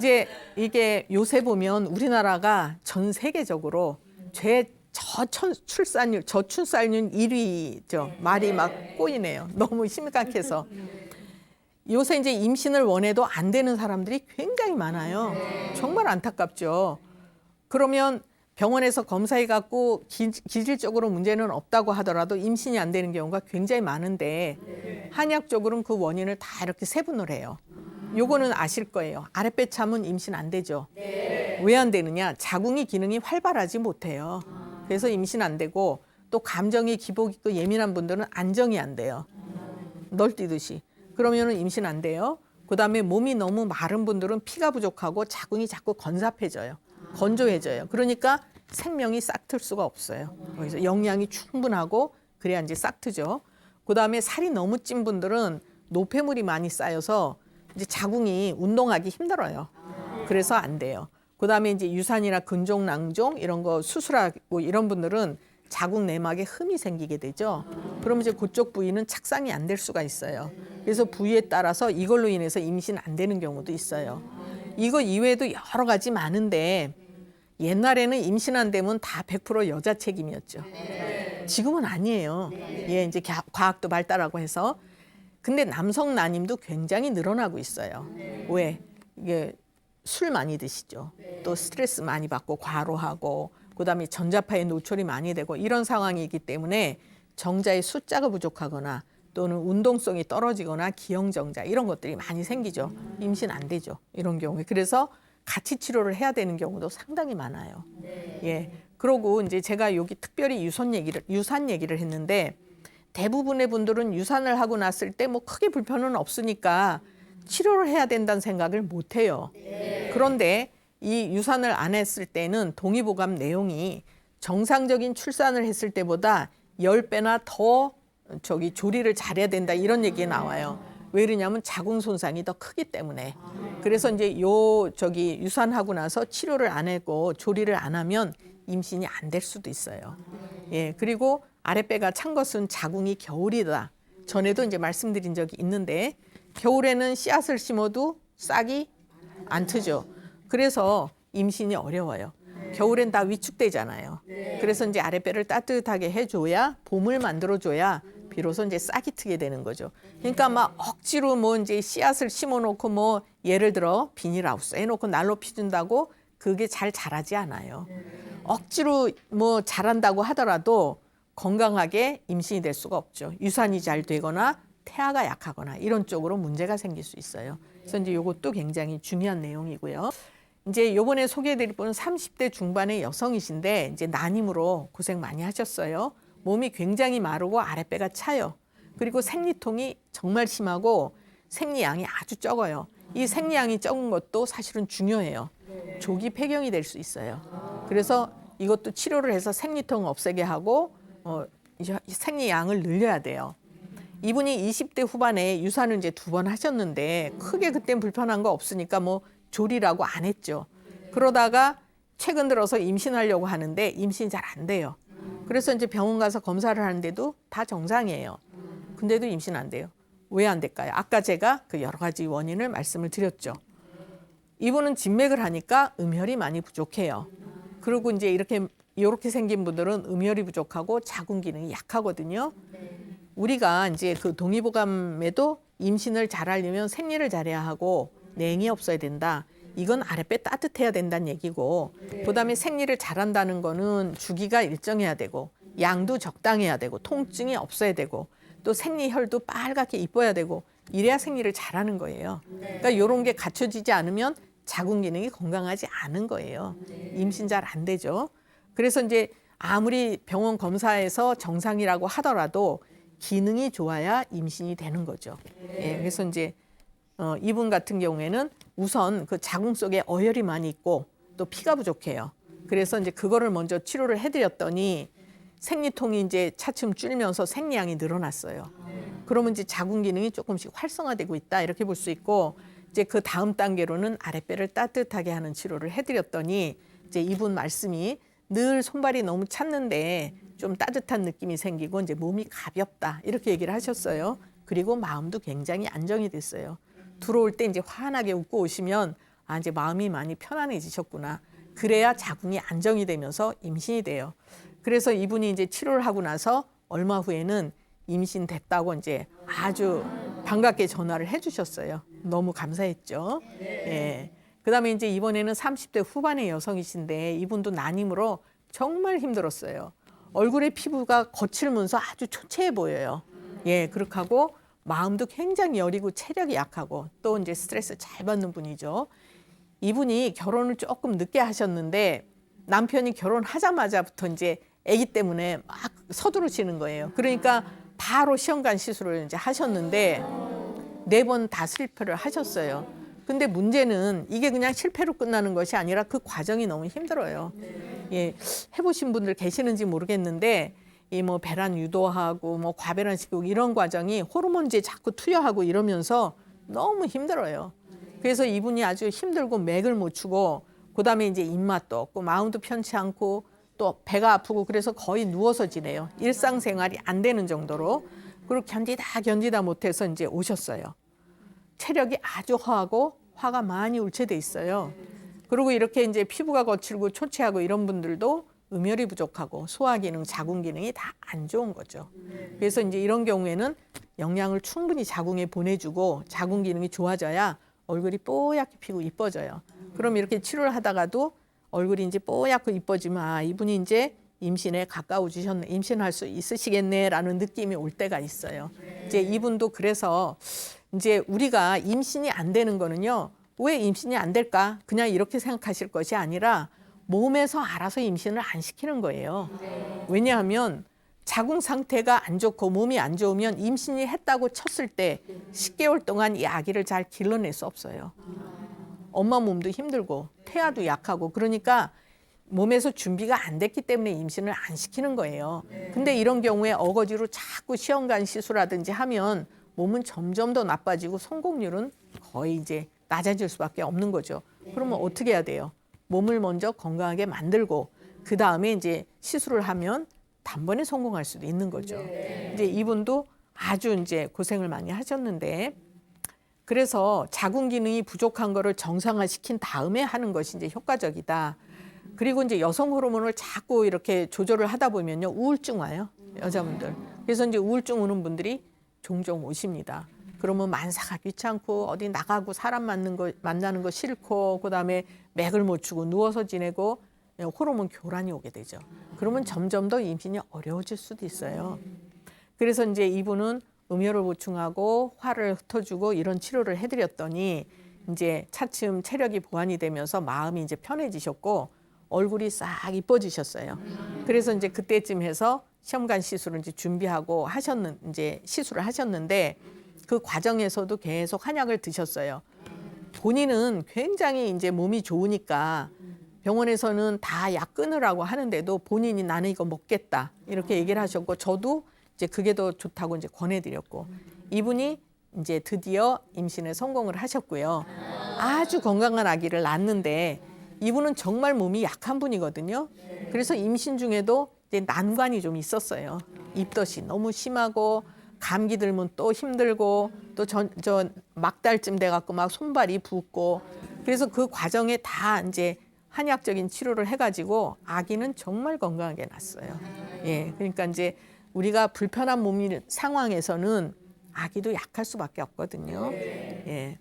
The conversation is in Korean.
이제 이게 요새 보면 우리나라가 전 세계적으로 저출산율 1위죠. 말이 막 꼬이네요. 너무 심각해서. 요새 이제 임신을 원해도 안 되는 사람들이 굉장히 많아요. 정말 안타깝죠. 그러면 병원에서 검사해 갖고 기질적으로 문제는 없다고 하더라도 임신이 안 되는 경우가 굉장히 많은데 한약적으로는 그 원인을 다 이렇게 세분을 해요. 요거는 아실 거예요. 아랫배 참은 임신 안 되죠. 왜 안 되느냐? 자궁이 기능이 활발하지 못해요. 그래서 임신 안 되고 또 감정이 기복 있고 예민한 분들은 안정이 안 돼요. 널뛰듯이. 그러면은 임신 안 돼요. 그다음에 몸이 너무 마른 분들은 피가 부족하고 자궁이 자꾸 건사해져요. 건조해져요. 그러니까 생명이 싹틀 수가 없어요. 거기서 영양이 충분하고 그래야 이제 싹트죠. 그다음에 살이 너무 찐 분들은 노폐물이 많이 쌓여서 이제 자궁이 운동하기 힘들어요. 그래서 안 돼요. 그다음에 이제 유산이나 근종, 낭종 이런 거 수술하고 이런 분들은 자궁 내막에 흠이 생기게 되죠. 그러면 이제 그쪽 부위는 착상이 안 될 수가 있어요. 그래서 부위에 따라서 이걸로 인해서 임신 안 되는 경우도 있어요. 이거 이외에도 여러 가지 많은데 옛날에는 임신 안 되면 다 100% 여자 책임이었죠. 지금은 아니에요. 예, 이제 과학도 발달하고 해서. 근데 남성 난임도 굉장히 늘어나고 있어요. 왜? 이게 술 많이 드시죠. 또 스트레스 많이 받고 과로하고 그다음에 전자파에 노출이 많이 되고 이런 상황이기 때문에 정자의 숫자가 부족하거나 또는 운동성이 떨어지거나 기형정자 이런 것들이 많이 생기죠. 임신 안 되죠. 이런 경우에. 그래서 같이 치료를 해야 되는 경우도 상당히 많아요. 예. 그러고 이제 제가 여기 특별히 유산 얘기를 했는데 대부분의 분들은 유산을 하고 났을 때 뭐 크게 불편은 없으니까 치료를 해야 된다는 생각을 못 해요. 그런데 이 유산을 안 했을 때는 동의보감 내용이 정상적인 출산을 했을 때보다 10배나 더 조리를 잘해야 된다 이런 얘기 나와요. 왜 그러냐면 자궁 손상이 더 크기 때문에. 그래서 이제 유산하고 나서 치료를 안 하고 조리를 안 하면 임신이 안 될 수도 있어요. 예. 그리고 아랫배가 찬 것은 자궁이 겨울이다. 전에도 이제 말씀드린 적이 있는데 겨울에는 씨앗을 심어도 싹이 안 트죠. 그래서 임신이 어려워요. 겨울엔 다 위축되잖아요. 그래서 이제 아랫배를 따뜻하게 해줘야 봄을 만들어줘야 비로소 이제 싹이 트게 되는 거죠. 그러니까 막 억지로 뭐 이제 씨앗을 심어놓고 뭐 예를 들어 비닐하우스 해놓고 난로 피준다고 그게 잘 자라지 않아요. 억지로 뭐 자란다고 하더라도 건강하게 임신이 될 수가 없죠. 유산이 잘 되거나 태아가 약하거나 이런 쪽으로 문제가 생길 수 있어요. 그래서 이제 이것도 굉장히 중요한 내용이고요. 이제 요번에 소개해드릴 분은 30대 중반의 여성이신데 이제 난임으로 고생 많이 하셨어요. 몸이 굉장히 마르고 아랫배가 차요. 그리고 생리통이 정말 심하고 생리양이 아주 적어요. 이 생리양이 적은 것도 사실은 중요해요. 조기 폐경이 될 수 있어요. 그래서 이것도 치료를 해서 생리통을 없애게 하고 생리양을 늘려야 돼요. 이분이 20대 후반에 유산을 이제 2번 하셨는데 크게 그땐 불편한 거 없으니까 뭐 조리라고 안 했죠. 그러다가 최근 들어서 임신하려고 하는데 임신이 잘 안 돼요. 그래서 이제 병원 가서 검사를 하는데도 다 정상이에요. 근데도 임신 안 돼요. 왜 안 될까요? 아까 제가 그 여러 가지 원인을 말씀을 드렸죠. 이분은 진맥을 하니까 음혈이 많이 부족해요. 그리고 이제 이렇게 생긴 분들은 음혈이 부족하고 자궁 기능이 약하거든요. 우리가 이제 그 동의보감에도 임신을 잘하려면 생리를 잘해야 하고 냉이 없어야 된다. 이건 아랫배 따뜻해야 된다는 얘기고 그다음에 생리를 잘한다는 거는 주기가 일정해야 되고 양도 적당해야 되고 통증이 없어야 되고 또 생리혈도 빨갛게 이뻐야 되고 이래야 생리를 잘하는 거예요. 그러니까 이런 게 갖춰지지 않으면 자궁 기능이 건강하지 않은 거예요. 임신 잘 안 되죠. 그래서 이제 아무리 병원 검사에서 정상이라고 하더라도 기능이 좋아야 임신이 되는 거죠. 예, 그래서 이제 이분 같은 경우에는 우선 그 자궁 속에 어혈이 많이 있고 또 피가 부족해요. 그래서 이제 그거를 먼저 치료를 해드렸더니 생리통이 이제 차츰 줄면서 생리양이 늘어났어요. 그러면 이제 자궁 기능이 조금씩 활성화되고 있다 이렇게 볼 수 있고 이제 그 다음 단계로는 아랫배를 따뜻하게 하는 치료를 해드렸더니 이제 이분 말씀이 늘 손발이 너무 찼는데 좀 따뜻한 느낌이 생기고 이제 몸이 가볍다 이렇게 얘기를 하셨어요. 그리고 마음도 굉장히 안정이 됐어요. 들어올 때 이제 환하게 웃고 오시면 아, 이제 마음이 많이 편안해지셨구나. 그래야 자궁이 안정이 되면서 임신이 돼요. 그래서 이분이 이제 치료를 하고 나서 얼마 후에는 임신됐다고 이제 아주 반갑게 전화를 해주셨어요. 너무 감사했죠. 예. 그다음에 이제 이번에는 30대 후반의 여성이신데 이분도 난임으로 정말 힘들었어요. 얼굴의 피부가 거칠면서 아주 초췌해 보여요. 예, 그렇게 하고 마음도 굉장히 여리고 체력이 약하고 또 이제 스트레스 잘 받는 분이죠. 이분이 결혼을 조금 늦게 하셨는데 남편이 결혼하자마자부터 이제 아기 때문에 막 서두르시는 거예요. 그러니까 바로 시험관 시술을 이제 하셨는데 4번 다 실패를 하셨어요. 근데 문제는 이게 그냥 실패로 끝나는 것이 아니라 그 과정이 너무 힘들어요. 예, 해보신 분들 계시는지 모르겠는데 이 뭐 배란 유도하고 뭐 과배란 시키고 이런 과정이 호르몬제 자꾸 투여하고 이러면서 너무 힘들어요. 그래서 이분이 아주 힘들고 맥을 못 추고 그다음에 이제 입맛도 없고 마음도 편치 않고 또 배가 아프고 그래서 거의 누워서 지내요. 일상생활이 안 되는 정도로. 그리고 견디다 못해서 이제 오셨어요. 체력이 아주 허하고 화가 많이 울체돼 있어요. 그리고 이렇게 이제 피부가 거칠고 초췌하고 이런 분들도 음혈이 부족하고 소화 기능, 자궁 기능이 다 안 좋은 거죠. 그래서 이제 이런 경우에는 영양을 충분히 자궁에 보내주고 자궁 기능이 좋아져야 얼굴이 뽀얗게 피고 이뻐져요. 그럼 이렇게 치료를 하다가도 얼굴이 이제 뽀얗고 이뻐지면 아, 이분이 이제 임신에 가까워지셨네, 임신할 수 있으시겠네라는 느낌이 올 때가 있어요. 이제 이분도 그래서 이제 우리가 임신이 안 되는 거는요, 왜 임신이 안 될까? 그냥 이렇게 생각하실 것이 아니라 몸에서 알아서 임신을 안 시키는 거예요. 왜냐하면 자궁 상태가 안 좋고 몸이 안 좋으면 임신이 했다고 쳤을 때 10개월 동안 이 아기를 잘 길러낼 수 없어요. 엄마 몸도 힘들고 태아도 약하고 그러니까 몸에서 준비가 안 됐기 때문에 임신을 안 시키는 거예요. 근데 이런 경우에 어거지로 자꾸 시험관 시술하든지 하면 몸은 점점 더 나빠지고 성공률은 거의 이제 낮아질 수밖에 없는 거죠. 그러면 어떻게 해야 돼요? 몸을 먼저 건강하게 만들고 그 다음에 이제 시술을 하면 단번에 성공할 수도 있는 거죠. 이제 이분도 아주 이제 고생을 많이 하셨는데 그래서 자궁 기능이 부족한 거를 정상화시킨 다음에 하는 것이 이제 효과적이다. 그리고 이제 여성 호르몬을 자꾸 이렇게 조절을 하다 보면요 우울증 와요, 여자분들. 그래서 이제 우울증 오는 분들이 종종 오십니다. 그러면 만사가 귀찮고 어디 나가고 사람 만나는 거 싫고 그다음에 맥을 못 추고 누워서 지내고 호르몬 교란이 오게 되죠. 그러면 점점 더 임신이 어려워질 수도 있어요. 그래서 이제 이분은 음혈을 보충하고 화를 흩어주고 이런 치료를 해드렸더니 이제 차츰 체력이 보완이 되면서 마음이 이제 편해지셨고 얼굴이 싹 이뻐지셨어요. 그래서 이제 그때쯤 해서 시험관 시술을 이제 준비하고 이제 시술을 하셨는데 그 과정에서도 계속 한약을 드셨어요. 본인은 굉장히 이제 몸이 좋으니까 병원에서는 다 약 끊으라고 하는데도 본인이 나는 이거 먹겠다 이렇게 얘기를 하셨고 저도 이제 그게 더 좋다고 이제 권해드렸고 이분이 이제 드디어 임신에 성공을 하셨고요. 아주 건강한 아기를 낳았는데 이분은 정말 몸이 약한 분이거든요. 그래서 임신 중에도 이제 난관이 좀 있었어요. 입덧이 너무 심하고 감기 들면 또 힘들고 또 저 막달쯤 돼갖고 막 손발이 붓고 그래서 그 과정에 다 이제 한약적인 치료를 해가지고 아기는 정말 건강하게 낳았어요. 예, 그러니까 이제 우리가 불편한 몸이 상황에서는 아기도 약할 수밖에 없거든요. 예.